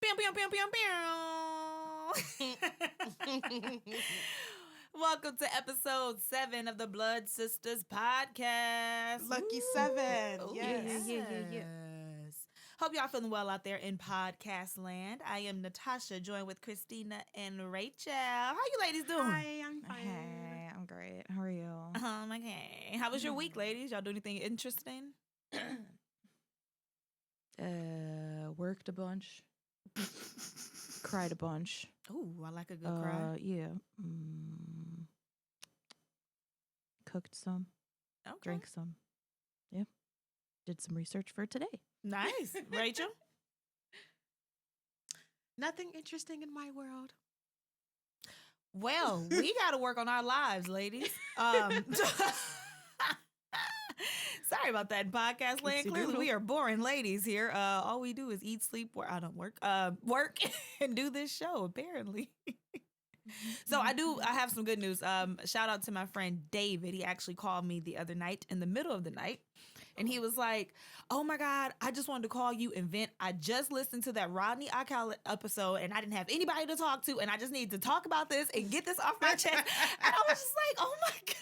Pew, pew, pew, pew, pew. Welcome to episode 7 of the Blood Sisters podcast. Lucky 7. Ooh, Yes. yes. Hope y'all feeling well out there in podcast land. I am Natasha, joined with Christina and Rachel. How you ladies doing? Hi, I'm fine. Hey, I'm great. How are you? Okay. How was your week, ladies? Y'all do anything interesting? Worked a bunch. Cried a bunch. Ooh, I like a good cry. Yeah. Cooked some. Okay. Drank some. Yeah. Did some research for today. Nice. Rachel? Nothing interesting in my world. Well, we got to work on our lives, ladies. Sorry about that, podcast land. Clearly, we are boring ladies here. All we do is eat, sleep, work. I don't work. Work and do this show, apparently. So I have some good news. Shout out to my friend David. He actually called me the other night in the middle of the night. And he was like, oh my God, I just wanted to call you and vent. I just listened to that Rodney Akal episode and I didn't have anybody to talk to. And I just need to talk about this and get this off my chest. And I was just like, oh my God.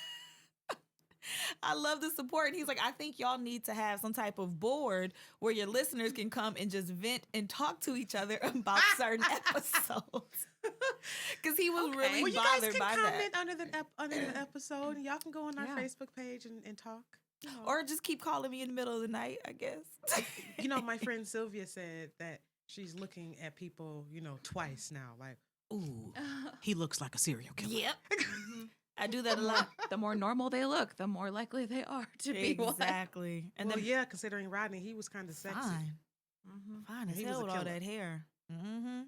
I love the support. And he's like, I think y'all need to have some type of board where your listeners can come and just vent and talk to each other about certain episodes. Because he was really bothered by that. You guys can comment under the episode. And y'all can go on our Facebook page and talk. You know. Or just keep calling me in the middle of the night, I guess. My friend Sylvia said that she's looking at people, twice now. Like, ooh, he looks like a serial killer. Yep. I do that a lot. The more normal they look, the more likely they are to be one. Exactly. And considering Rodney, he was kind of sexy. Fine. Mm-hmm. Fine as hell with all that hair. Mm-hmm.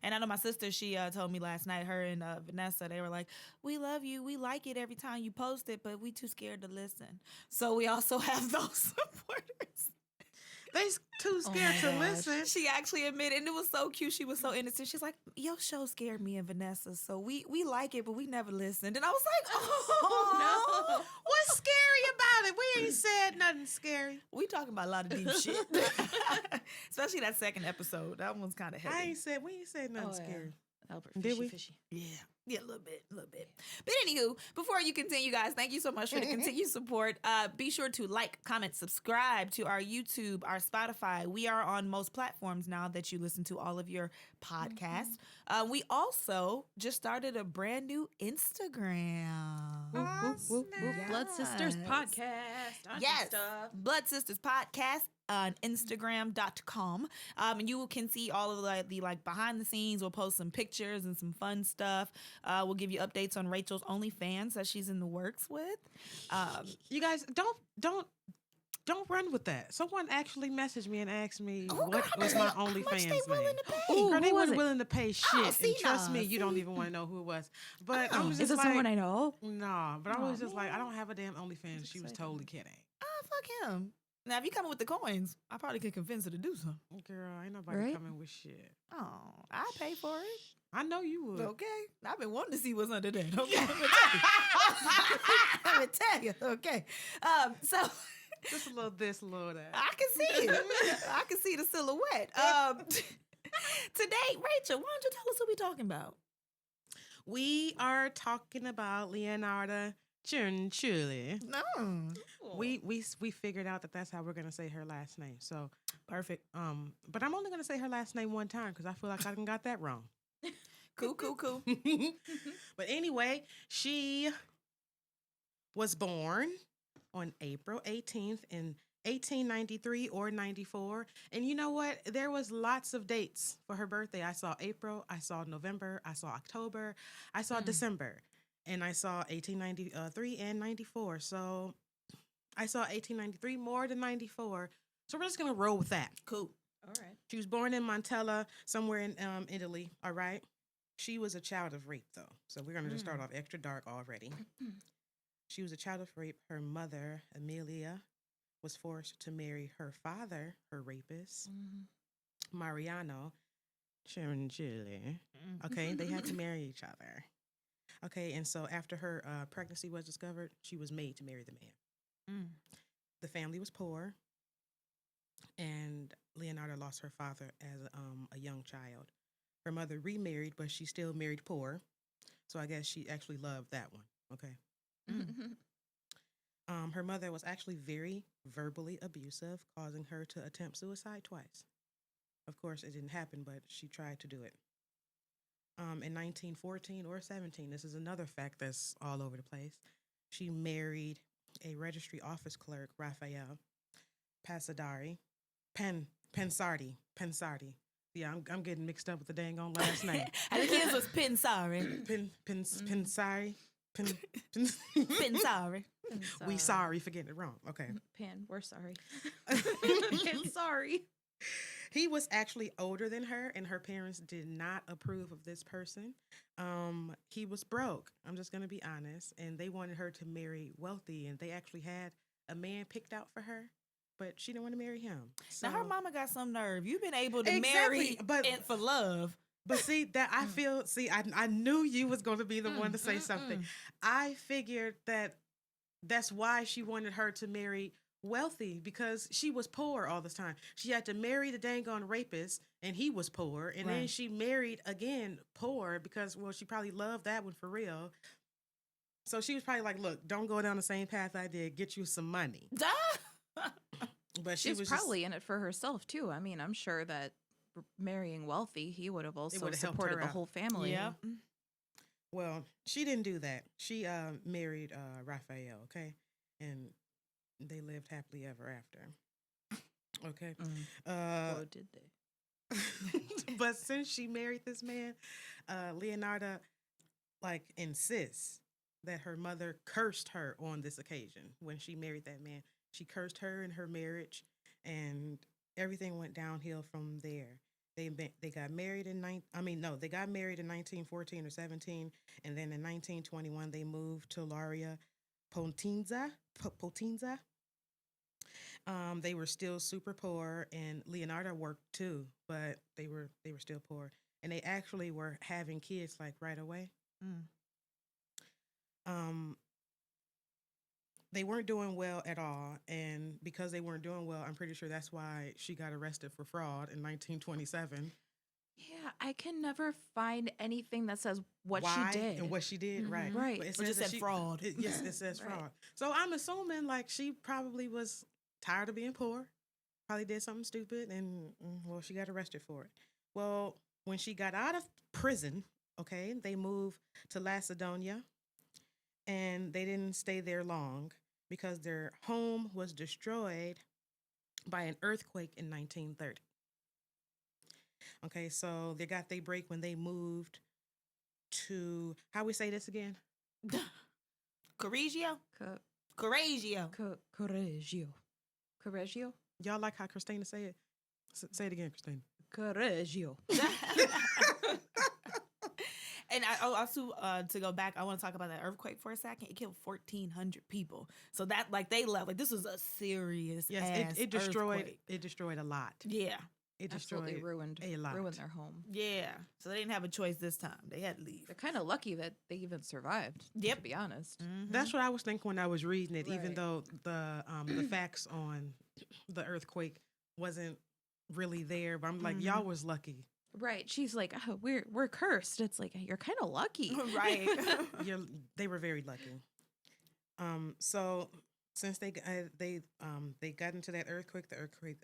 And I know my sister, she told me last night, her and Vanessa, they were like, we love you. We like it every time you post it, but we too scared to listen. So we also have those supporters. They too scared to listen. She actually admitted, and it was so cute. She was so innocent. She's like, your show scared me and Vanessa, so we like it, but we never listened. And I was like, oh, no. What's scary about it? We ain't said nothing scary. We talking about a lot of deep shit. Especially that second episode. That one's kind of heavy. We ain't said nothing scary. Albert, Did we? Fishy. Yeah, a little bit. But anywho, before you continue, guys, thank you so much for the continued support. Be sure to like, comment, subscribe to our YouTube, our Spotify. We are on most platforms now that you listen to all of your podcasts. We also just started a brand new Instagram. Blood Sisters Podcast. Yes, Blood Sisters Podcast on Instagram.com. And you can see all of the behind the scenes. We'll post some pictures and some fun stuff. We'll give you updates on Rachel's OnlyFans that she's in the works with. You guys, don't run with that. Someone actually messaged me and asked me what was my OnlyFans name. Girl, they weren't willing to pay shit. And trust me, you don't even want to know who it was. But I was just is it someone I know? No, but I was just like, I don't have a damn OnlyFans. She was totally kidding. Oh, fuck him. Now, if you coming with the coins, I probably could convince her to do something. Girl, ain't nobody coming with shit. Oh, I pay for it. I know you would. Okay. I've been wanting to see what's under there. Okay. Let me tell you. Okay. So just a little this, a little that. I can see it. I can see the silhouette. Today, Rachel, why don't you tell us what we're talking about? We are talking about Leonarda Cianciulli. No. We figured out that that's how we're gonna say her last name. So perfect. But I'm only gonna say her last name one time because I feel like I got that wrong. Cool. But anyway, she was born on April 18th in 1893 or 94. And you know what? There was lots of dates for her birthday. I saw April, I saw November, I saw October, I saw December. And I saw 1893 and 94. So I saw 1893 more than 94. So we're just going to roll with that. Cool. All right. She was born in Montella, somewhere in Italy. All right. She was a child of rape, though. So we're going to just start off extra dark already. She was a child of rape. Her mother, Amelia, was forced to marry her father, her rapist, Mariano Cianciulli. Okay. They had to marry each other. Okay, and so after her pregnancy was discovered, she was made to marry the man. The family was poor, and Leonarda lost her father as a young child. Her mother remarried, but she still married poor. So I guess she actually loved that one. Okay. Mm. Her mother was actually very verbally abusive, causing her to attempt suicide twice. Of course, it didn't happen, but she tried to do it. In 1914 or 17, this is another fact that's all over the place. She married a registry office clerk, Raphael Pasadari, Pensardi. Yeah, I'm getting mixed up with the dang on last name. I think his was Pensari. Pensari. Pensari. We sorry for getting it wrong. Okay. Pan, we're sorry. Pan, sorry. He was actually older than her, and her parents did not approve of this person. He was broke. I'm just going to be honest. And they wanted her to marry wealthy, and they actually had a man picked out for her, but she didn't want to marry him. So, Now her mama got some nerve. You've been able to Exactly, marry but- for love. But see, that I feel, I knew you was going to be the one to say something. I figured that's why she wanted her to marry wealthy, because she was poor all the time. She had to marry the dang on rapist, and he was poor. And then Right. she married again poor because, well, she probably loved that one for real. So she was probably like, look, don't go down the same path I did. Get you some money. But she She's was probably in it for herself too. I mean, I'm sure that marrying wealthy, he would have also would have helped supported her the out. whole family. Yep. Well, she didn't do that. She married Raphael, okay? And they lived happily ever after. Okay. Oh, did they? But since she married this man, Leonarda like insists that her mother cursed her on this occasion when she married that man. She cursed her in her marriage, and everything went downhill from there. They got married they got married in 1914 or 17, and then in 1921 they moved to Laria Potenza. They were still super poor, and Leonarda worked too, but they were still poor, and they actually were having kids like right away. They weren't doing well at all, and because they weren't doing well, I'm pretty sure that's why she got arrested for fraud in 1927. Yeah, I can never find anything that says what Why she did. and what she did, right? Right. But It says just that said fraud. Yes, it says Right. fraud. So I'm assuming like she probably was tired of being poor, probably did something stupid, and well, she got arrested for it. Well, when she got out of prison, okay, they moved to Lacedonia, and they didn't stay there long because their home was destroyed by an earthquake in 1930. Okay, so they got their break when they moved to, how we say this again? Correggio? Co- Correggio. Correggio. Correggio? Y'all like how Christina say it? Say it again, Christina. Correggio. And I also to go back, I want to talk about that earthquake for a second. It killed 1,400 people. So that like they left like this was a serious Yes, it destroyed. earthquake. It destroyed a lot. Yeah, It destroyed Absolutely ruined a lot. ruined their home. yeah. So they didn't have a choice this time. They had to leave. They're kind of lucky that they even survived. Yep. To be honest. Mhm. That's what I was thinking when I was reading it. Even Right. though the facts on the earthquake wasn't really there, but I'm like, y'all was lucky. Right. She's like, oh, we're cursed. It's like you're kind of lucky. right. They were very lucky. So since they got into that earthquake, the earthquake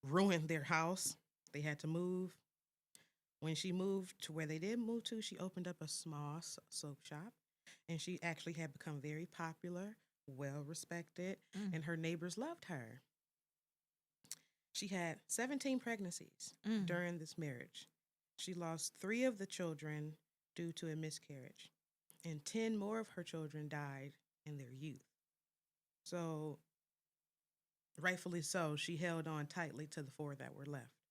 ruined their house. They had to move. When she moved to where they did move to, she opened up a small soap shop, and she actually had become very popular, well respected, and her neighbors loved her. She had 17 pregnancies during this marriage. She lost 3 of the children due to a miscarriage, and 10 more of her children died in their youth. So, rightfully so, she held on tightly to the 4 that were left.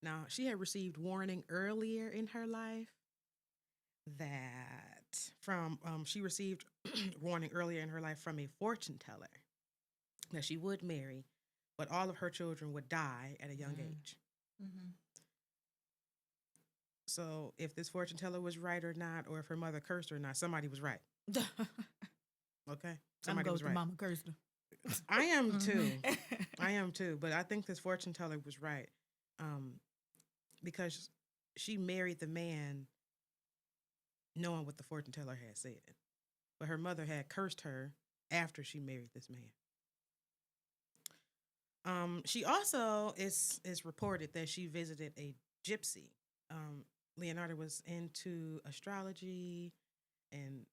Now, she had received warning earlier in her life she received warning earlier in her life from a fortune teller that she would marry, but all of her children would die at a young age. Mm-hmm. So if this fortune teller was right or not, or if her mother cursed her or not, somebody was right. Okay? I'm Somebody going was to right. Mama cursed her. I am too. I am too. But I think this fortune teller was right, because she married the man knowing what the fortune teller had said, but her mother had cursed her after she married this man. She also is reported that she visited a gypsy. Leonarda was into astrology, and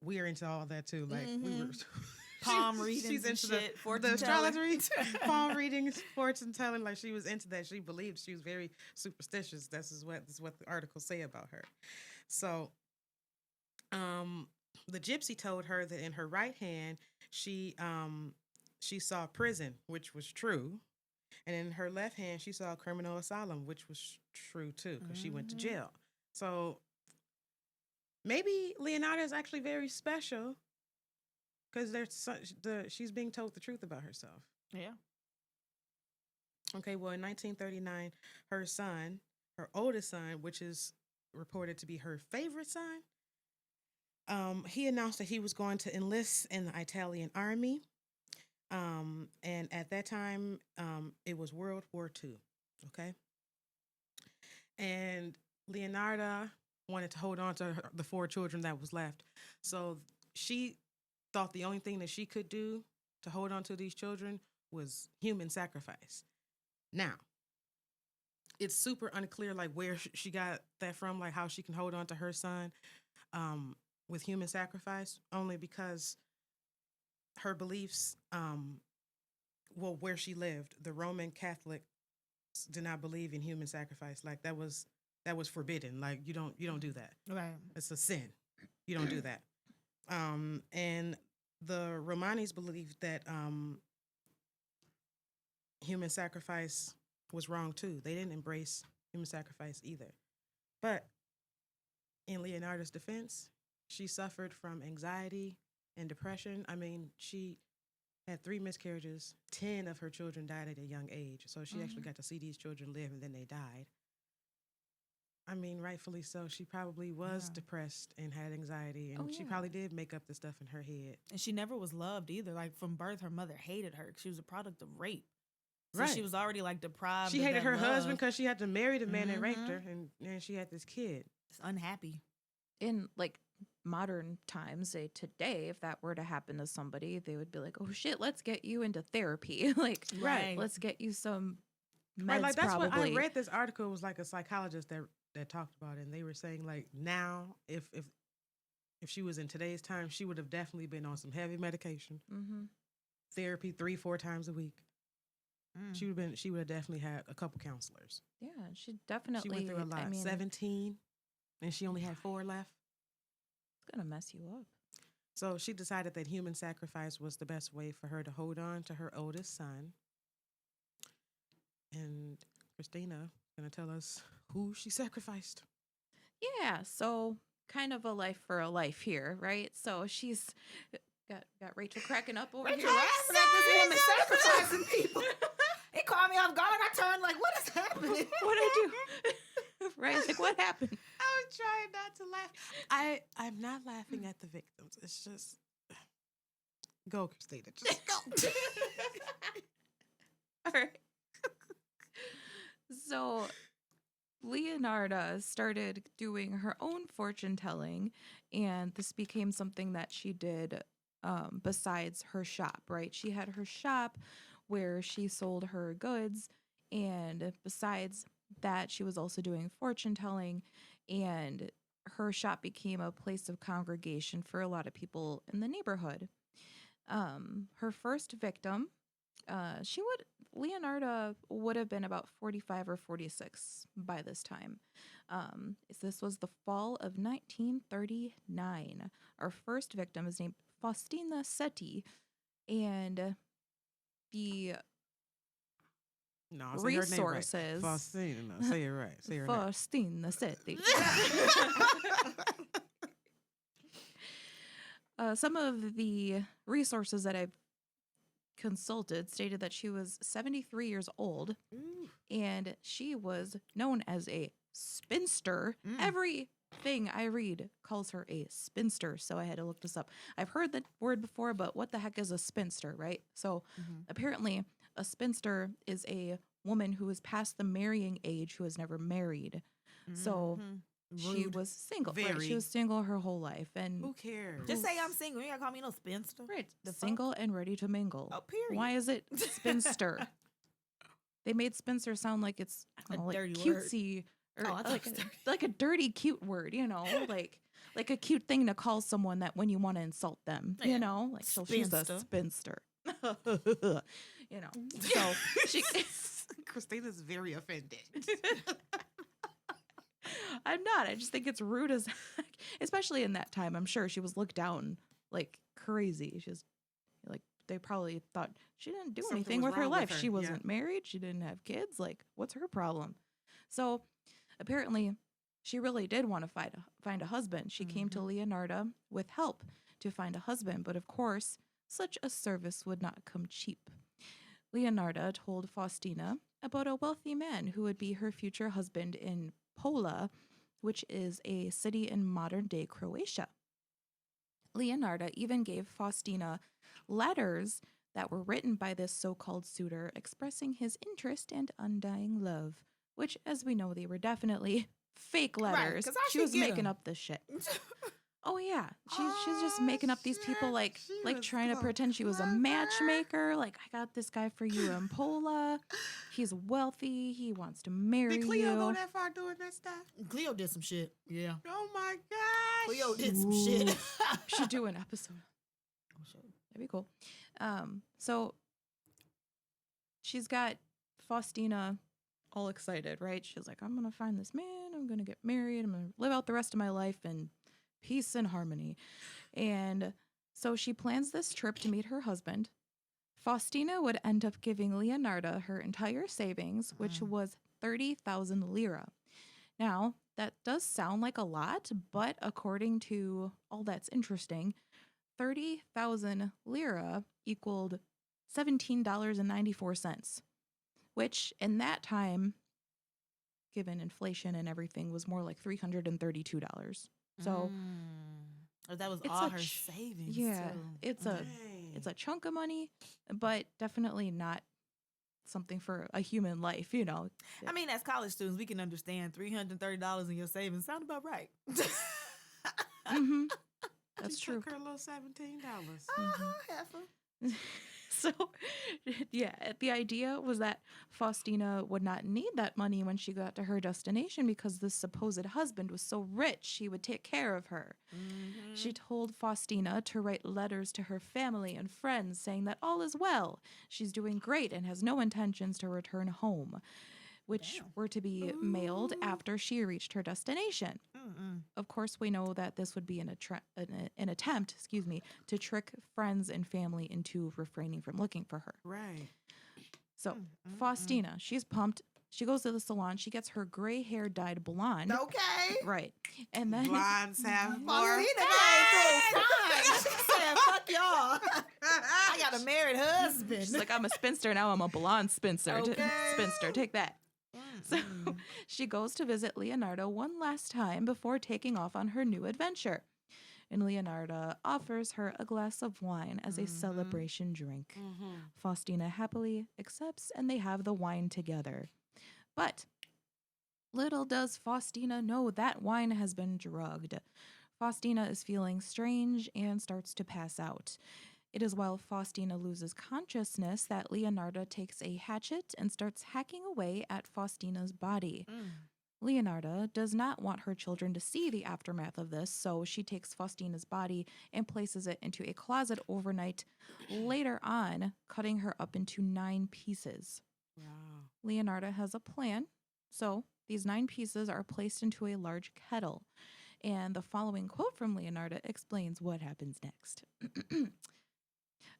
we're into all that too. Like we were palm readings. She's into shit, the astrology, palm readings, fortune telling. Like she was into that. She believed she was very superstitious. This is what the articles say about her. So, the gypsy told her that in her right hand she saw prison, which was true, and in her left hand she saw a criminal asylum, which was true too, because she went to jail. So maybe Leonarda is actually very special because she's being told the truth about herself. Yeah. Okay, well, in 1939, her oldest son, which is reported to be her favorite son, he announced that he was going to enlist in the Italian army. And at that time, it was World War II. Okay. And Leonarda wanted to hold on to the 4 children that was left. So she thought the only thing that she could do to hold on to these children was human sacrifice. Now, it's super unclear, like, where she got that from, like how she can hold on to her son with human sacrifice, only because her beliefs, where she lived, the Roman Catholics did not believe in human sacrifice. Like that was forbidden. Like you don't do that. Right. It's a sin. You don't do that. And the Romanis believed that human sacrifice was wrong too. They didn't embrace human sacrifice either. But in Leonarda's defense, she suffered from anxiety and depression. I mean, she had 3 miscarriages. 10 of her children died at a young age. So she actually got to see these children live, and then they died. I mean, rightfully so. She probably was depressed and had anxiety, and she probably did make up the stuff in her head. And she never was loved either. Like from birth, her mother hated her. She was a product of rape. So Right. she was already like deprived. She of hated that her love. husband because she had to marry the man that raped her, and she had this kid. It's unhappy. In like modern times, today, if that were to happen to somebody, they would be like, "Oh shit, let's get you into therapy." Like, Right. let's get you some meds. Right, like that's probably. what I read. This article was like a psychologist that talked about it, and they were saying like now, if she was in today's time, she would have definitely been on some heavy medication, therapy 3-4 times a week. She would have definitely had a couple counselors. Yeah, she definitely. She went through a lot. 17, and she only had 4 left. It's gonna mess you up. So she decided that human sacrifice was the best way for her to hold on to her oldest son. And Christina gonna tell us who she sacrificed. Yeah, so kind of a life for a life here, right? So she's got Rachel cracking up over Rachel here. laughing at this woman sacrificing people. It caught me off guard. I turned like, what is happening? What did I do? Right? Like, what happened? I was trying not to laugh. I'm not laughing at the victims. It's just go, Christina. Just go. All right. So Leonarda started doing her own fortune telling, and this became something that she did besides her shop, right? She had her shop where she sold her goods, and besides that, she was also doing fortune telling, and her shop became a place of congregation for a lot of people in the neighborhood. Her first victim, Leonarda would have been about 45 or 46 by this time. This was the fall of 1939. Our first victim is named Faustina Setti, and the resources. Faustina, say it right. Say it right. Faustina Setti. Some of the resources that I've consulted stated that she was 73 years old. Ooh. And she was known as a spinster. Every thing I read calls her a spinster, so I had to look this up. I've heard that word before, but what the heck is a spinster, right? So apparently a spinster is a woman who is past the marrying age who has never married. So she Rude. was single. Right? Very. She was single her whole life. And Who cares? Just say I'm single. You gotta call me no spinster. right, The fuck? single and ready to mingle. Oh, period. Why is it spinster? They made spinster sound like it's I A don't know, like dirty word. cutesy or Oh, I thought like it was dirty. like a dirty cute word, like a cute thing to call someone that when you want to insult them, Yeah. like so she's a Spinster. spinster. So she Christina's very offended. I'm not. I just think it's rude as heck, especially in that time. I'm sure she was looked down like crazy. She's like they probably thought she didn't do Something anything was with her wrong with life. her, She yeah. wasn't married. She didn't have kids. Like, what's her problem? So apparently, she really did want to find a husband. She came to Leonarda with help to find a husband, but of course, such a service would not come cheap. Leonarda told Faustina about a wealthy man who would be her future husband in Pola, which is a city in modern-day Croatia. Leonarda even gave Faustina letters that were written by this so-called suitor expressing his interest and undying love, which, as we know, they were definitely fake Right, letters. 'cause I She should was get making 'em. up this shit. Oh yeah, she's just making up these people shit, like she was trying to so pretend she was a clever. matchmaker. Like, I got this guy for you in Pola. He's wealthy. He wants to marry Did Cleo go you. that far doing that stuff? Cleo did some shit. Yeah. Oh my gosh. Cleo did some shit. Should do an episode. That'd be cool. So she's got Faustina all excited, right? She's like, I'm gonna find this man. I'm gonna get married. I'm gonna live out the rest of my life in peace and harmony. And so she plans this trip to meet her husband. Faustina would end up giving Leonarda her entire savings, which was 30,000 lira. Now, that does sound like a lot, but according to all that's interesting, 30,000 lira equaled $17.94, which in that time, given inflation and everything, was more like $332. So Or that was it's all a her ch- savings. yeah, too. it's Dang. a chunk of money, but definitely not something for a human life, I mean, as college students, we can understand $330 in your savings. Sound about right. Mm-hmm. That's She true. took her little $17. Heifer. So, yeah, the idea was that Faustina would not need that money when she got to her destination because this supposed husband was so rich he would take care of her. She told Faustina to write letters to her family and friends saying that all is well, she's doing great and has no intentions to return home, which were to be mailed after she reached her destination. Of course, we know that this would be an attempt, to trick friends and family into refraining from looking for her. Right. So, Faustina, she's pumped. She goes to the salon. She gets her gray hair dyed blonde. Okay. Right. And then Blondes have more. Faustina came through fine. She said, fuck y'all. I got a married husband. she's like, I'm a spinster now. I'm a blonde spinster. Okay. Spinster, take that. So she goes to visit Leonarda one last time before taking off on her new adventure. And Leonarda offers her a glass of wine as a celebration drink. Faustina happily accepts, and they have the wine together. But little does Faustina know that wine has been drugged. Faustina is feeling strange and starts to pass out. It is while Faustina loses consciousness that Leonarda takes a hatchet and starts hacking away at Faustina's body. Leonarda does not want her children to see the aftermath of this, so she takes Faustina's body and places it into a closet overnight, later on cutting her up into 9 pieces. Wow. Leonarda has a plan, so these 9 pieces are placed into a large kettle. And the following quote from Leonarda explains what happens next.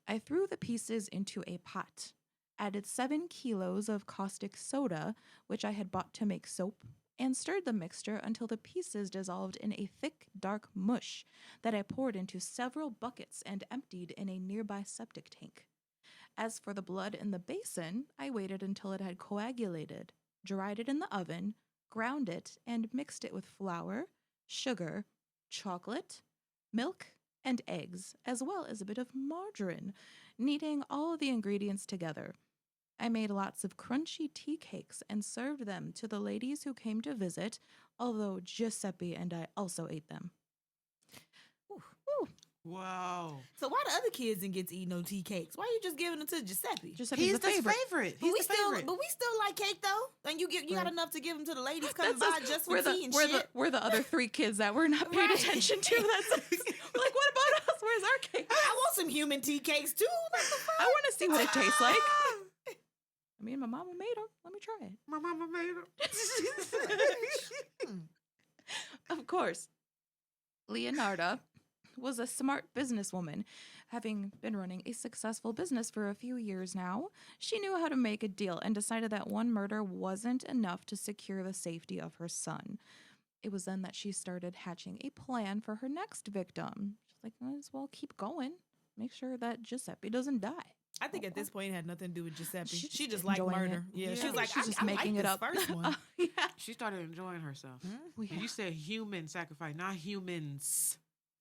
I threw the pieces into a pot, added 7 kilos of caustic soda, which I had bought to make soap, and stirred the mixture until the pieces dissolved in a thick, dark mush that I poured into several buckets and emptied in a nearby septic tank. As for the blood in the basin, I waited until it had coagulated, dried it in the oven, ground it, and mixed it with flour, sugar, chocolate, milk, and eggs, as well as a bit of margarine, kneading all the ingredients together. I made lots of crunchy tea cakes and served them to the ladies who came to visit, although Giuseppe and I also ate them. Ooh. Ooh. Wow. So why the other kids didn't get to eat no tea cakes? Why are you just giving them to Giuseppe? Giuseppe's He's the favorite. He's the favorite. But we still like cake though. And you got Right. enough to give them to the ladies coming That's by us. just for We're tea and we're shit. we're the other three kids that we're not paid Right. attention to. That's us. We're like, what about us? Where's our cake? I want some human tea cakes too. Like the fuck? I want to see what it tastes like. I mean, my mama made them. Let me try it. My mama made him. Of course, Leonarda was a smart businesswoman. Having been running a successful business for a few years now, she knew how to make a deal and decided that one murder wasn't enough to secure the safety of her son. It was then that she started hatching a plan for her next victim. She's like, might as well keep going. Make sure that Giuseppe doesn't die. I think at this point it had nothing to do with Giuseppe. She's She just just liked enjoying murder. it. Yeah, Yeah. she was like, She's just I making like it up. this first one. Yeah. She started enjoying herself. Well, And you said human sacrifice, not humans.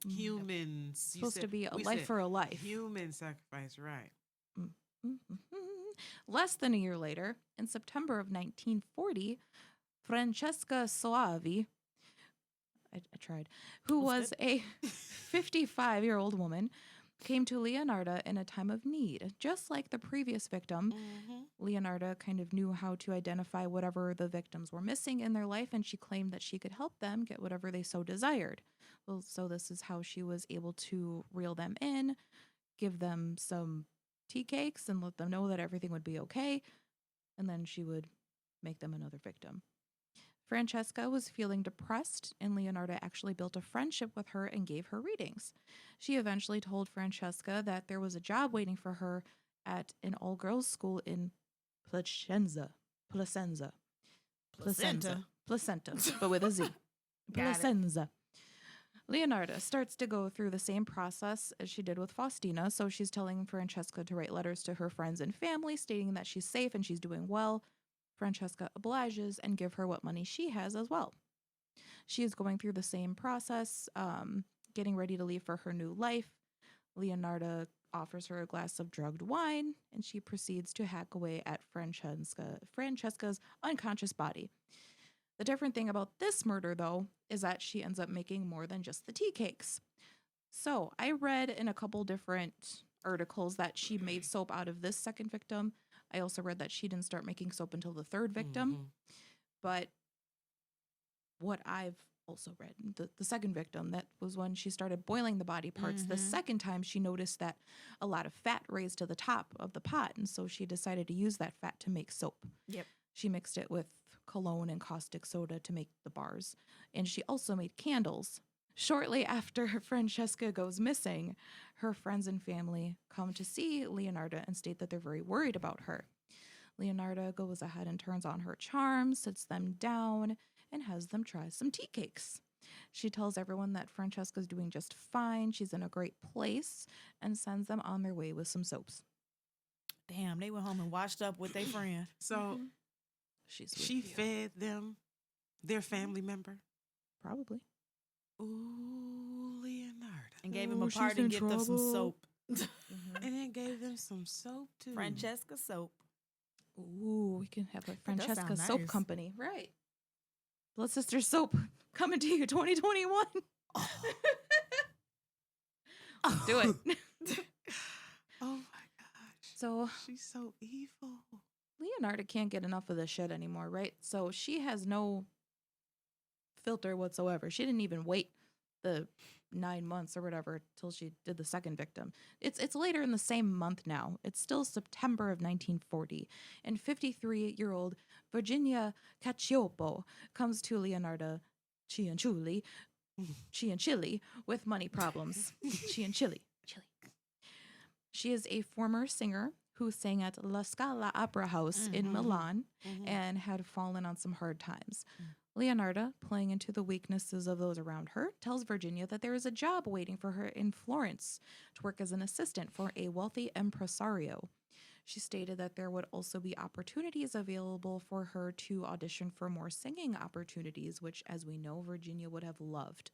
Humans. You Supposed said- to be a we life said for a life. Human sacrifice, right. Mhm. Less than a year later, in September of 1940, Francesca Soavi, I tried, who was a 55-year-old woman, came to Leonarda in a time of need. Just like the previous victim, Leonarda kind of knew how to identify whatever the victims were missing in their life, and she claimed that she could help them get whatever they so desired. Well, so this is how she was able to reel them in, give them some tea cakes, and let them know that everything would be okay, and then she would make them another victim. Francesca was feeling depressed, and Leonarda actually built a friendship with her and gave her readings. She eventually told Francesca that there was a job waiting for her at an all-girls school in Placenza, but with a Z. Got it. Placenza. Leonarda starts to go through the same process as she did with Faustina, so she's telling Francesca to write letters to her friends and family, stating that she's safe and she's doing well. Francesca obliges and give her what money she has as well. She is going through the same process, getting ready to leave for her new life. Leonarda offers her a glass of drugged wine, and she proceeds to hack away at Francesca's unconscious body. The different thing about this murder, though, is that she ends up making more than just the tea cakes. So I read in a couple different articles that she made soap out of this second victim. I also read that she didn't start making soap until the third victim. But what I've also read, the second victim, that was when she started boiling the body parts. The second time she noticed that a lot of fat raised to the top of the pot, and so she decided to use that fat to make soap. Yep. She mixed it with cologne and caustic soda to make the bars, and she also made candles. Shortly after Francesca goes missing, her friends and family come to see Leonarda and state that they're very worried about her. Leonarda goes ahead and turns on her charm, sits them down, and has them try some tea cakes. She tells everyone that Francesca's doing just fine, she's in a great place, and sends them on their way with some soaps. Damn, they went home and washed up with their friend. So she fed them, their family member. Probably. Ooh, Leonarda. And gave him a party gift of some soap. And then gave them some soap too. Francesca soap. Ooh, we can have a does Francesca sound soap nice. company. Right. Blood Sister soap coming to you 2021. Do it. Oh my gosh. So She's so evil. Leonarda can't get enough of this shit anymore, right? So she has no filter whatsoever. She didn't even wait the 9 months or whatever till she did the second victim. It's later in the same month now. It's still September of 1940, and 53-year-old Virginia Cacioppo comes to Leonarda Cianciulli with money problems. Cianciulli. She is a former singer who sang at La Scala Opera House in Milan and had fallen on some hard times. Leonarda, playing into the weaknesses of those around her, tells Virginia that there is a job waiting for her in Florence to work as an assistant for a wealthy impresario. She stated that there would also be opportunities available for her to audition for more singing opportunities, which, as we know, Virginia would have loved.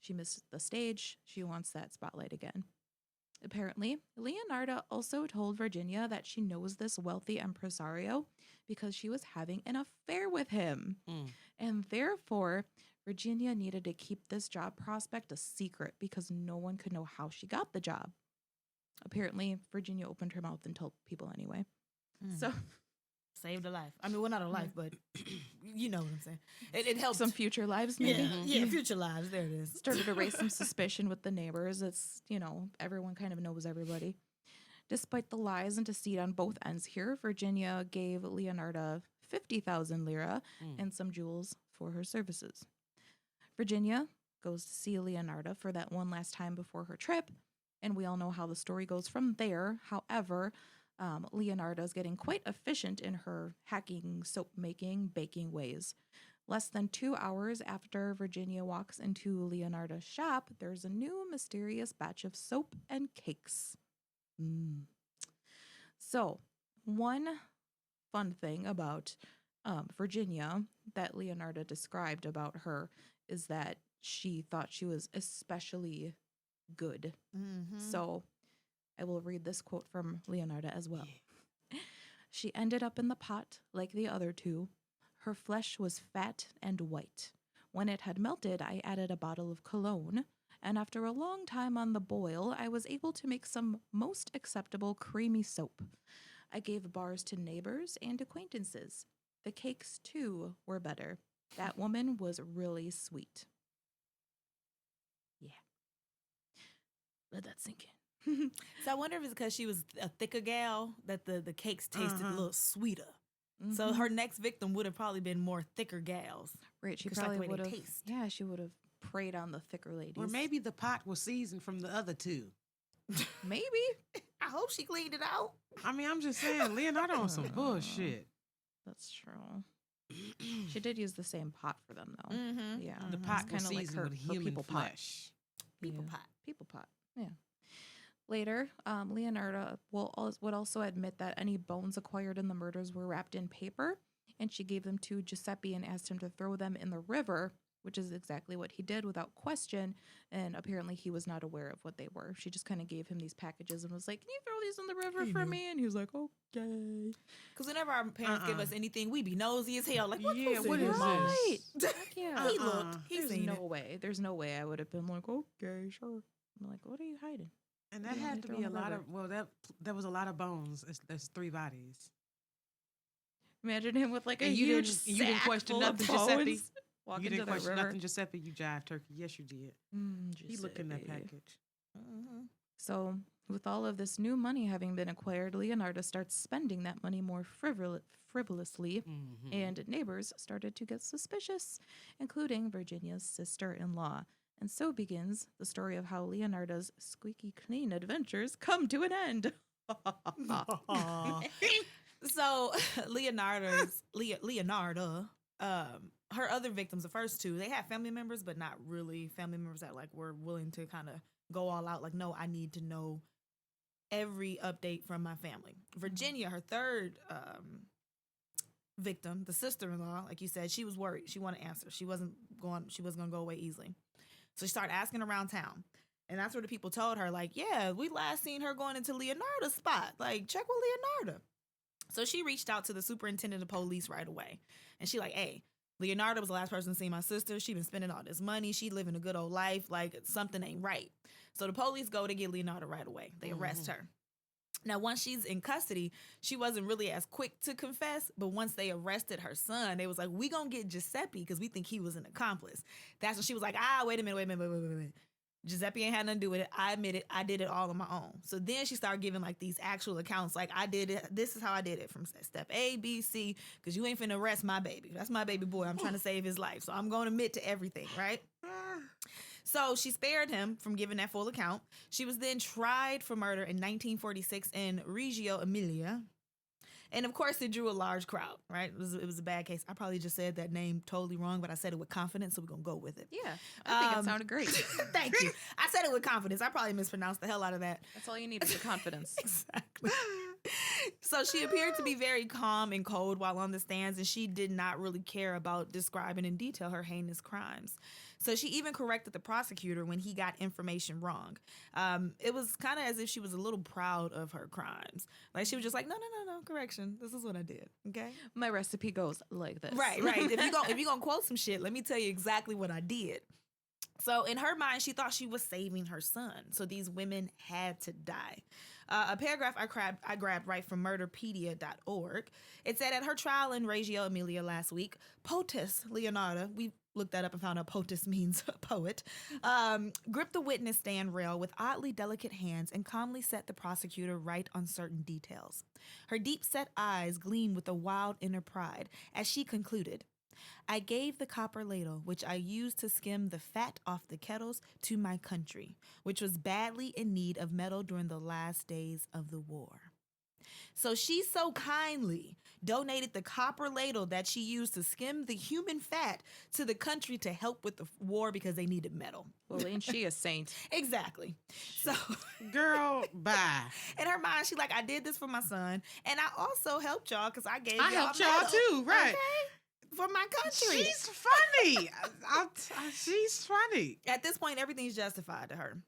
She missed the stage. She wants that spotlight again. Apparently, Leonarda also told Virginia that she knows this wealthy impresario because she was having an affair with him. And therefore, Virginia needed to keep this job prospect a secret because no one could know how she got the job. Apparently, Virginia opened her mouth and told people anyway. So saved a life. I mean, well, not a life, but you know what I'm saying. It helped. Some future lives, maybe? Yeah, future lives. There it is. Started to raise some suspicion with the neighbors. It's, everyone kind of knows everybody. Despite the lies and deceit on both ends here, Virginia gave Leonarda 50,000 lira and some jewels for her services. Virginia goes to see Leonarda for that one last time before her trip, and we all know how the story goes from there. However, Leonarda is getting quite efficient in her hacking, soap-making, baking ways. Less than 2 hours after Virginia walks into Leonarda's shop, there's a new mysterious batch of soap and cakes. So, one fun thing about Virginia that Leonarda described about her is that she thought she was especially good. So I will read this quote from Leonarda as well. She ended up in the pot like the other two. Her flesh was fat and white. When it had melted, I added a bottle of cologne, and after a long time on the boil, I was able to make some most acceptable creamy soap. I gave bars to neighbors and acquaintances. The cakes, too, were better. That woman was really sweet. Yeah. Let that sink in. So I wonder if it's because she was a thicker gal that the cakes tasted a little sweeter. So her next victim would have probably been more thicker gals. Right, she 'Cause like the probably way they would have. taste. Yeah, she would have preyed on the thicker ladies. Or maybe the pot was seasoned from the other two. Maybe. I hope she cleaned it out. I mean, I'm just saying, Leonardo on some bullshit. That's true. She did use the same pot for them, though. Yeah, The it's pot was kinda like seasoned with human people pot. flesh. People Yeah. pot. People pot. Yeah. Later, Leonarda would also admit that any bones acquired in the murders were wrapped in paper, and she gave them to Giuseppe and asked him to throw them in the river, which is exactly what he did without question, and apparently he was not aware of what they were. She just kind of gave him these packages and was like, can you throw these in the river for me? And he was like, okay. Because whenever our parents give us anything, we be nosy as hell. Like, what's Yeah, this? what is Right. this? Yeah. He looked. He There's seen no it. way. There's no way I would have been like, okay, sure. I'm like, what are you hiding? And that Yeah, had they to throw be a in the lot river. of, well, that was a lot of bones. There's 3 bodies. Imagine him with like a And you huge didn't- you didn't sack question full of nothing, Giuseppe? bones. Walk You into didn't that question river. nothing, Giuseppe. You jive turkey. Yes, you did. He looked in that Giuseppe. package. So, with all of this new money having been acquired, Leonardo starts spending that money more frivolously, and neighbors started to get suspicious, including Virginia's sister-in-law. And so begins the story of how Leonardo's squeaky clean adventures come to an end. So Leonarda, her other victims, the first two, they had family members, but not really family members that like were willing to kind of go all out. Like, no, I need to know every update from my family. Virginia, her third victim, the sister-in-law, like you said, she was worried. She wanted answers. She wasn't going to go away easily. So she started asking around town. And that's where the people told her, like, yeah, we last seen her going into Leonarda's spot. Like, check with Leonarda. So she reached out to the superintendent of police right away. And she like, hey, Leonarda was the last person to see my sister. She been spending all this money. She living a good old life. Like, something ain't right. So the police go to get Leonarda right away. They arrest her. Now, once she's in custody, she wasn't really as quick to confess. But once they arrested her son, they was like, we gonna get Giuseppe because we think he was an accomplice. That's when she was like, wait a minute. Giuseppe ain't had nothing to do with it. I admit it. I did it all on my own. So then she started giving like these actual accounts. Like, I did it. This is how I did it from step A, B, C, because you ain't finna arrest my baby. That's my baby boy. I'm trying to save his life. So I'm going to admit to everything, right? So she spared him from giving that full account. She was then tried for murder in 1946 in Reggio Emilia. And of course, it drew a large crowd, right? It was a bad case. I probably just said that name totally wrong, but I said it with confidence, so we're going to go with it. Yeah, I think it sounded great. Thank you. I said it with confidence. I probably mispronounced the hell out of that. That's all you need is the confidence. Exactly. So she appeared to be very calm and cold while on the stands, and she did not really care about describing in detail her heinous crimes. So she even corrected the prosecutor when he got information wrong. It was kind of as if she was a little proud of her crimes. Like she was just like, no, correction. This is what I did. Okay. My recipe goes like this. Right. If you're gonna quote some shit, let me tell you exactly what I did. So in her mind, she thought she was saving her son. So these women had to die. A paragraph I grabbed right from murderpedia.org. It said at her trial in Reggio Emilia last week, POTUS Leonarda, we looked that up and found out POTUS means poet, gripped the witness stand rail with oddly delicate hands and calmly set the prosecutor right on certain details. Her deep-set eyes gleamed with a wild inner pride as she concluded, I gave the copper ladle, which I used to skim the fat off the kettles, to my country, which was badly in need of metal during the last days of the war. So she so kindly donated the copper ladle that she used to skim the human fat to the country to help with the war because they needed metal. Well, ain't she a saint? Exactly. So, Girl, bye. in her mind, she like, I did this for my son, and I also helped y'all because I gave y'all helped y'all metal, too, right? Okay? For my country. She's funny. She's funny. At this point, everything's justified to her.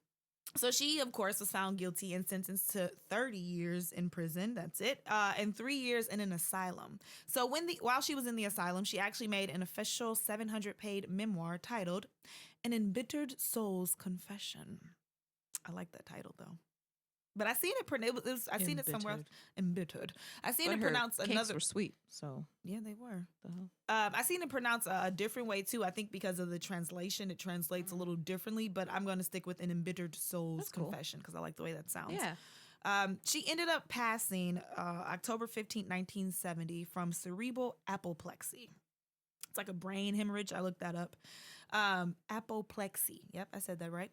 So she, of course, was found guilty and sentenced to 30 years in prison. That's it. And 3 years in an asylum. So while she was in the asylum, she actually made an official 700-page memoir titled An Embittered Soul's Confession. I like that title, though. But I seen it. I seen it somewhere else. Embittered. I seen it pronounced another. Cakes were sweet, so yeah, they were. Uh-huh. I seen it pronounced a different way too. I think because of the translation, it translates a little differently. But I'm going to stick with an embittered soul's confession because I like the way that sounds. Yeah. She ended up passing October 15th, 1970, from cerebral apoplexy. It's like a brain hemorrhage. I looked that up. Apoplexy. Yep, I said that right.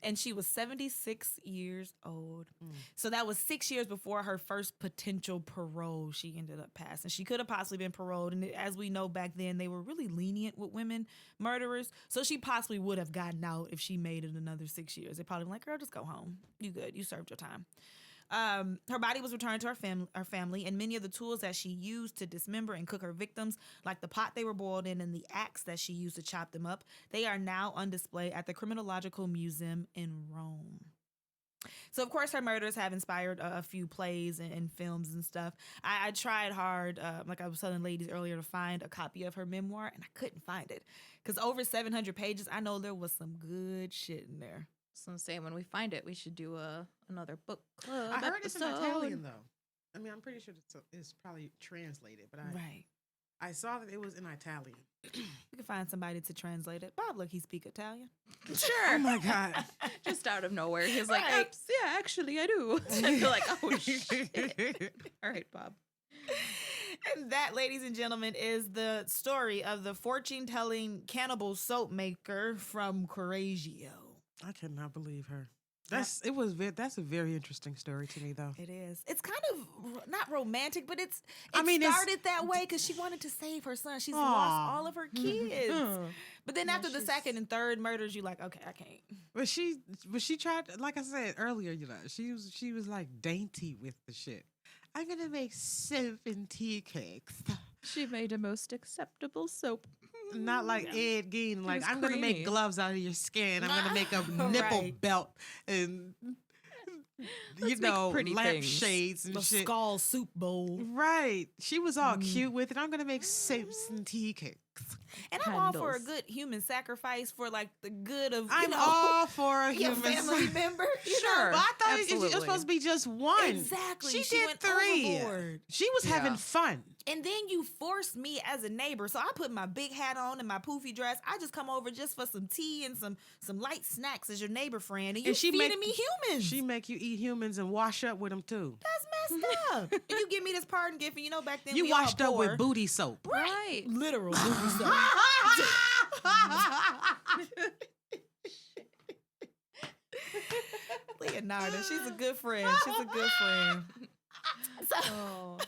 And she was 76 years old. So that was 6 years before her first potential parole she ended up passing. She could have possibly been paroled. And as we know back then, they were really lenient with women murderers. So she possibly would have gotten out if she made it another 6 years. They probably been like, girl, just go home. You good. You served your time. Her body was returned to her family, and many of the tools that she used to dismember and cook her victims, like the pot they were boiled in and the axe that she used to chop them up, they are now on display at the Criminological Museum in Rome. So, of course, her murders have inspired a few plays and films and stuff. I tried hard, like I was telling ladies earlier, to find a copy of her memoir, and I couldn't find it. Because over 700 pages, I know there was some good shit in there. So I'm saying when we find it, we should do another book club. I heard it's in episode. Italian though. I mean, I'm pretty sure it's probably translated, but I saw that it was in Italian. We can find somebody to translate it. Bob, look, he speak Italian. Sure. Oh my God. Just out of nowhere. He's like, Right. "Oops, yeah, actually I do." I feel like, oh shit. All right, Bob. And that, ladies and gentlemen, is the story of the fortune-telling cannibal soap maker from Correggio. I cannot believe her. That's a very interesting story to me, though. It is. It's kind of not romantic, but it it's started that way because she wanted to save her son. She's lost all of her kids. But then after the second and third murders, you're like, okay, I can't. But she tried, like I said earlier, she was like dainty with the shit. I'm gonna make soap and tea cakes. She made a most acceptable soap. Not like Ed Gein, like was I'm gonna creamy. make gloves out of your skin. I'm gonna make a nipple Right. belt and Let's make pretty lampshades and The shit. skull soup bowl. Right. She was all cute with it. I'm gonna make soaps and tea cakes. And I'm all for a Candles. good human sacrifice for like the good of I'm all for a your human family member. You Sure. know? But I thought it was Absolutely. supposed to be just one. Exactly. She She did went 3. overboard. She was having Yeah. fun. And then you forced me as a neighbor. So I put my big hat on and my poofy dress. I just come over just for some tea and some light snacks as your neighbor friend. And you she feeding make- me humans. She make you eat humans and wash up with them too. That's messed up. And you give me this pardon gift, and you know back then You we all washed up poor. with booty soap. Right. Literal booty stuff. Leonarda, she's a good friend. She's a good friend. So Oh.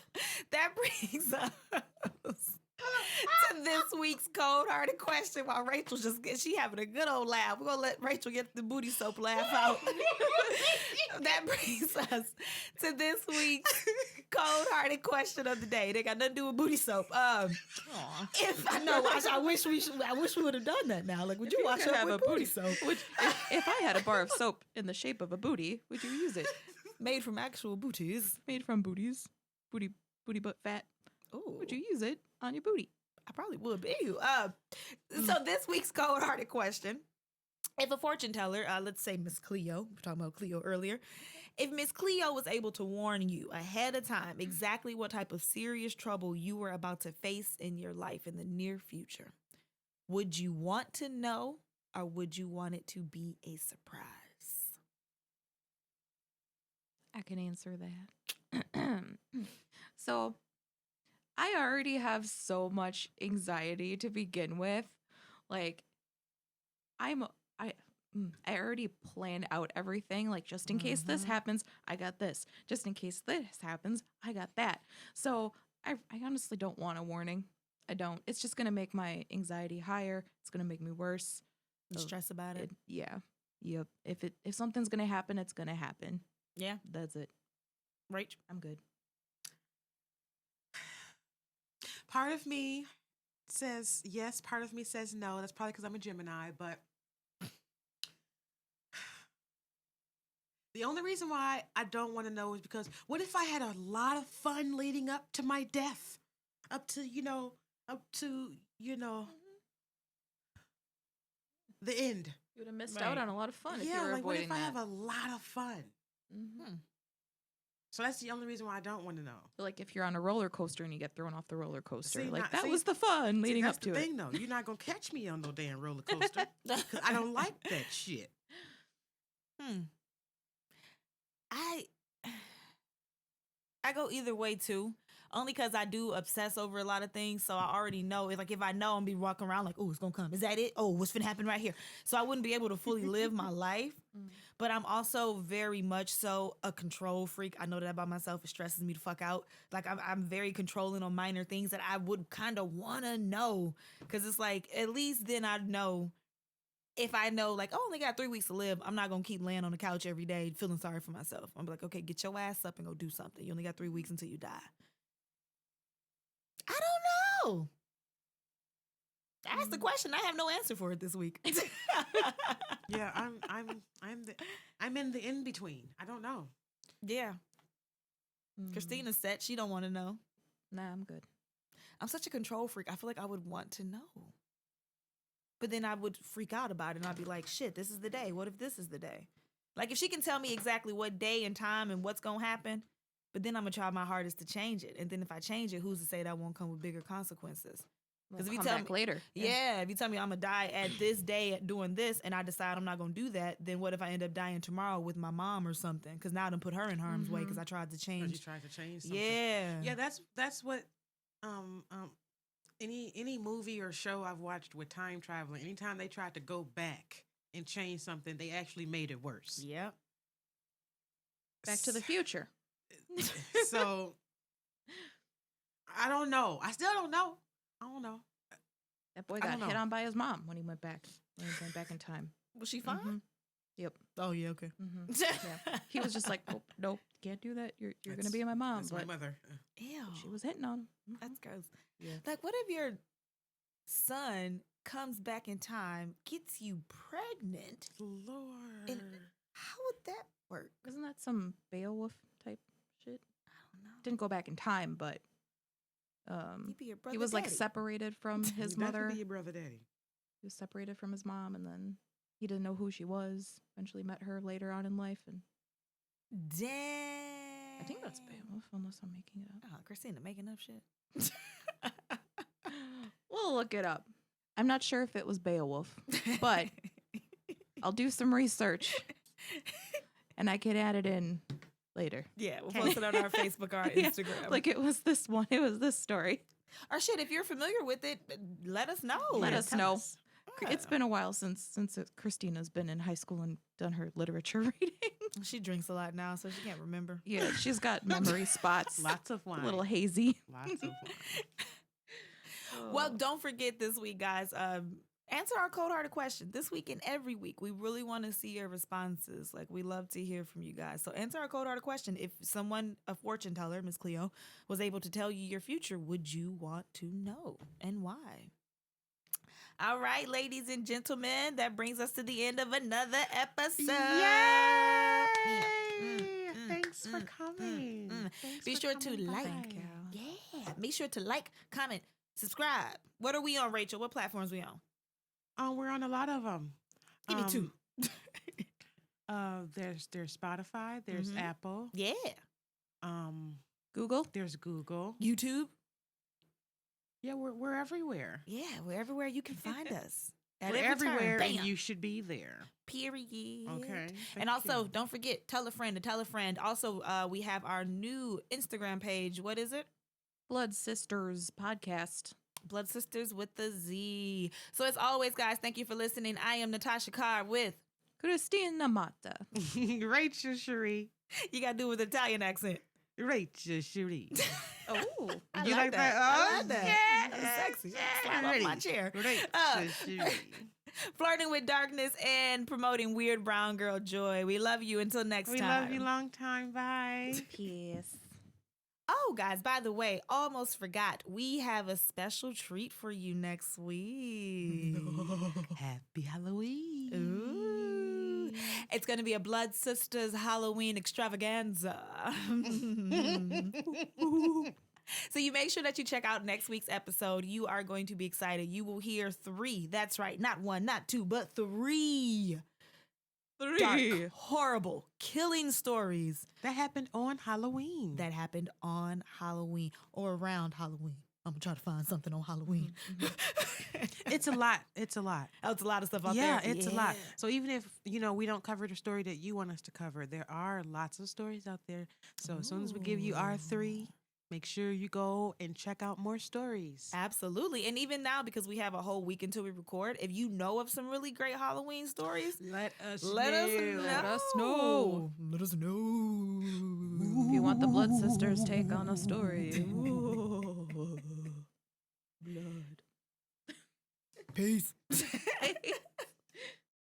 that brings us to this this week's cold-hearted question while Rachel she having a good old laugh. We're going to let Rachel get the booty soap laugh out. That brings us to this week's cold-hearted question of the day. They got nothing to do with booty soap. If I know, I wish we would have done that now. Like, would you wash up with booty soap? If I had a bar of soap in the shape of a booty, would you use it? Made from actual booties. Made from booties. Booty butt fat. Ooh. Would you use it on your booty? I probably would. But so this week's cold-hearted question. If a fortune teller, let's say Miss Cleo, we were talking about Cleo earlier. If Miss Cleo was able to warn you ahead of time exactly what type of serious trouble you were about to face in your life in the near future, would you want to know or would you want it to be a surprise? I can answer that. So, I already have so much anxiety to begin with. Like, I already planned out everything. Like, just in case this happens, I got this. Just in case this happens, I got that. So, I honestly don't want a warning. I don't. It's just going to make my anxiety higher. It's going to make me worse. Stress about it. Yeah. Yep. If something's going to happen, it's going to happen. Yeah. That's it. Rach? I'm good. Part of me says yes, part of me says no. That's probably because I'm a Gemini, but the only reason why I don't want to know is because what if I had a lot of fun leading up to my death? Up to the end. You would have missed out on a lot of fun if you were like what avoiding if I that. have a lot of fun? So that's the only reason why I don't want to know. Like if you're on a roller coaster and you get thrown off the roller coaster. See, that was the fun leading up to it. That's the thing, though. You're not going to catch me on no damn roller coaster because I don't like that shit. I go either way, too. Only because I do obsess over a lot of things, so I already know. It's like if I know, I'm be walking around like, oh, it's gonna come. Is that it? Oh, what's gonna happen right here? So I wouldn't be able to fully live my life. But I'm also very much so a control freak. I know that about myself. It stresses me the fuck out. Like I'm very controlling on minor things that I would kind of want to know, because it's like at least then I'd know. If I know, like, oh, I only got 3 weeks to live, I'm not going to keep laying on the couch every day feeling sorry for myself. I'm like, okay, get your ass up and go do something. You only got 3 weeks until you die. I don't know. Ask the question. I have no answer for it this week. Yeah, I'm in the in between. I don't know. Yeah. Christina said she don't want to know. Nah, I'm good. I'm such a control freak. I feel like I would want to know. But then I would freak out about it and I'd be like, shit, this is the day. What if this is the day? Like if she can tell me exactly what day and time and what's going to happen, but then I'm going to try my hardest to change it. And then if I change it, who's to say that won't come with bigger consequences? Because if you tell me later. Yeah, if you tell me I'm going to die at this day at doing this and I decide I'm not going to do that, then what if I end up dying tomorrow with my mom or something? Because now I done put her in harm's way because I tried to change. You tried to change something. Yeah. Yeah, that's what any movie or show I've watched with time traveling, anytime they tried to go back and change something, they actually made it worse. Yep. Back to the Future. So I don't know. I still don't know. I don't know. That boy got hit on by his mom when he went back. When he went back in time. Was she fine? Yep. Oh yeah. Okay. Yeah. He was just like, nope, can't do that. You're gonna be my mom. That's my mother. Ew. She was hitting on him. That's gross. Yeah. Like, what if your son comes back in time, gets you pregnant? Lord. And how would that work? Isn't that some Beowulf type shit? I don't know. Didn't go back in time, but He'd be your brother he was like daddy. separated from his That mother. could be your brother daddy. He was separated from his mom, and then he didn't know who she was. Eventually met her later on in life, and Dang. I think that's Beowulf, unless I'm making it up. Oh, Christina making up shit. We'll look it up. I'm not sure if it was Beowulf, but I'll do some research, and I can add it in later. Yeah, we'll post it on our Facebook or our Yeah, Instagram. like it was this one. It was this story. Or shit, if you're familiar with it, let us know. Let us know. Yeah. It's been a while since Christina's been in high school and done her literature reading. She drinks a lot now, so she can't remember. Yeah, she's got memory spots. Lots of wine. A little hazy. Lots of wine. Well, don't forget this week, guys. Answer our cold-hearted question this week and every week. We really want to see your responses. Like, we love to hear from you guys. So answer our cold-hearted question. If someone, a fortune teller, Miss Cleo, was able to tell you your future, would you want to know, and why? All right, ladies and gentlemen, that brings us to the end of another episode. Yay! Thanks for coming. Thanks Be for sure to coming like. by. Yeah. Make sure to like, comment, subscribe. What are we on, Rachel? What platforms we on? We're on a lot of them. Give me two. There's Spotify. There's Apple. Yeah. Google. There's Google. YouTube. Yeah, we're everywhere. Yeah, we're everywhere you can find us. At We're every turn. everywhere, and Bam. you should be there. Period. Okay. And also, don't forget, tell a friend to tell a friend. Also, we have our new Instagram page. What is it? Blood Sisters Podcast. Blood Sisters with the Z. So as always, guys, thank you for listening. I am Natasha Carr with Christina Mata. Rachel Cherie. You got to do it with an Italian accent. Rachel Cherie. Oh, I You like that? I like that. Yeah. That's sexy. Slide off my chair. Rachel Cherie. Flirting with darkness and promoting weird brown girl joy. We love you. Until next We time. love you long time. Bye. peace. Oh, guys, by the way, almost forgot. We have a special treat for you next week. Happy Halloween. Ooh. It's going to be a Blood Sisters Halloween extravaganza. So you make sure that you check out next week's episode. You are going to be excited. You will hear 3. That's right. Not 1, not 2, but 3. Dark, horrible, killing stories That happened on Halloween. that happened on Halloween or around Halloween. I'm going to try to find something on Halloween. It's a lot. It's a lot. That's a lot of stuff out there. Yeah, it's a lot. So even if, we don't cover the story that you want us to cover, there are lots of stories out there. So as soon as we give you our 3, make sure you go and check out more stories. Absolutely. And even now, because we have a whole week until we record, if you know of some really great Halloween stories, Let us let us know. Let us know. Let us know. If you want the Blood Sisters take on a story. Blood. Peace.